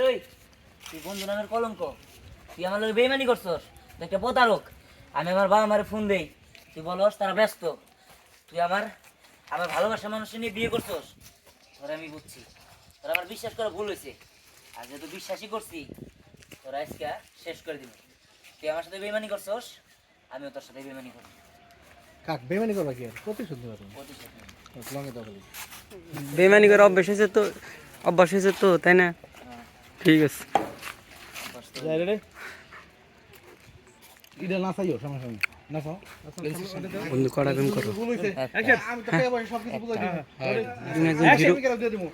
এই তুই বন্ধু নামের কলঙ্ক, তুই আমার লোক বেইমানি করছস, তুই একটা প্রতারক। আমি আমার বাবা মারে ফোন দেই, তুই বলস তারা ব্যস্ত। তুই আমার আমার ভালোবাসার মানুষের নিয়ে বিয়ে করছস, তোরা আমি বুঝছি। তোরা আমার বিশ্বাস করা ভুল হয়েছে, আর যেহেতু বিশ্বাসই করছি তোরা আজকে শেষ করে দিবি। তুই আমার সাথে বেইমানি করছস, আমিও তোর সাথে বেইমানি করবো। কাক বেমানি করবা কি আর প্রতিশোধ নেবা তুমি প্রতিশোধ নেব। লঙ্গে তো বলি বেমানি করে অভ্যাস হয়েছে তো তাই না? ঠিক আছে যাই রে ইডা না চাইও সমস্যা নেই না চাও বন্ধু কড়া প্রেম করো। ভুল হইছে অ্যাকশন আমি তো পেয়ে বসে সব কিছু বুঝাই দিব তুমি একজন অ্যাকশন হিরো। করে দিয়ে দিমু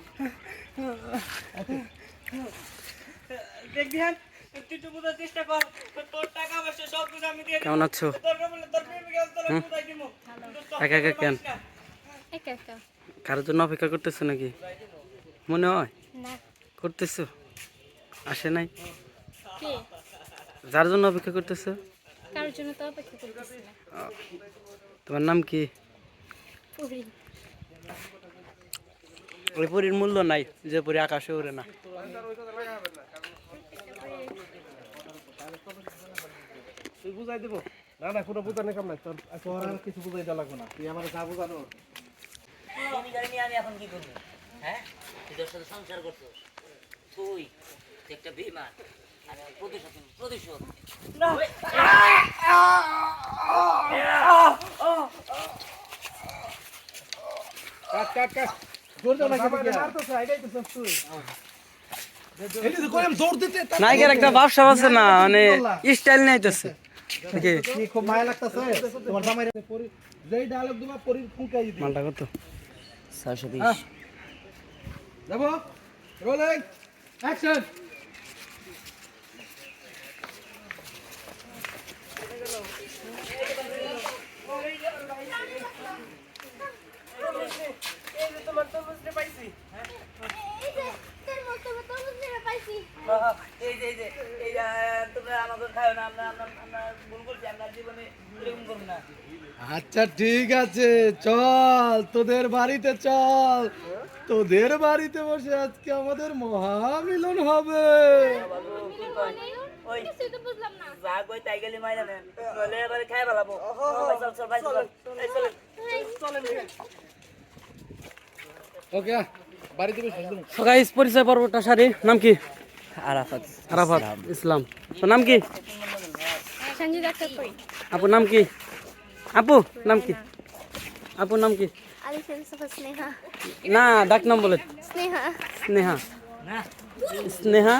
দেখ দিহান, তুই তো বোঝার চেষ্টা কর, তোর টাকা পয়সা সব কিছু আমি দিয়ে কেমন আছো? তোর বলে তোর প্রেমিকা তোর বুঝাই দিমু। একা একা কেন? একা একা কারোর জন্য অপেক্ষা করতেছো নাকি? মনে হয় না। করতেছো, আসে নাই? কে? যার জন্য অপেক্ষা করতেছো? কারোর জন্য তো অপেক্ষা করতেছি না। তোমার নাম কি? পুরি। ওই পরীর মূল্য নাই যে পরী আকাশে ওড়ে না। তুই বুঝাই দিব না না কোনো বুঝানোর কাম নাই তোর তোর আর কিছু বুঝাই দেওয়া লাগবে না তুই আমার যা বুঝানো প্রেমিকারে নিয়ে আমি এখন কি করবো? হ্যাঁ, তুই তোর সাথে সংসার করছিস, তুই একটা বেইমান। আমি এখন প্রতিশোধ নিবো, প্রতিশোধ। কাট কাট কাট জোর দাও না কেন মারতেছ আইডাই তো তুই এই যে কইলাম জোর দিতে নায়কের একটা ব্যবসা আছে না, মানে স্টাইল নাইতেছে দেখি কি খুব মায়া লাগতাছে তোমার জামাই পরি যেই ডায়লগ দিবা পরি ফুঁকাই দিবি মালটা কত? 620। যাবো রোলিং অ্যাকশন আচ্ছা ঠিক আছে চল তোদের বাড়িতে চল তোদের বাড়িতে বসে আজকে আমাদের মহামিলন হবে কিছুই তো বুঝলাম না। ওকে বাড়িতে বসে So guys, পরিচয় পর্বটা সারি। নাম কি? আরাফাত আরাফাত ইসলাম। তো নাম কি? সঞ্জিত আক্তার কই? আপুর নাম কি? আপু নাম কি? আপুর নাম কি? আলিফেন সাফা স্নেহা। না ডাক নাম বলে। স্নেহা। স্নেহা। না স্নেহা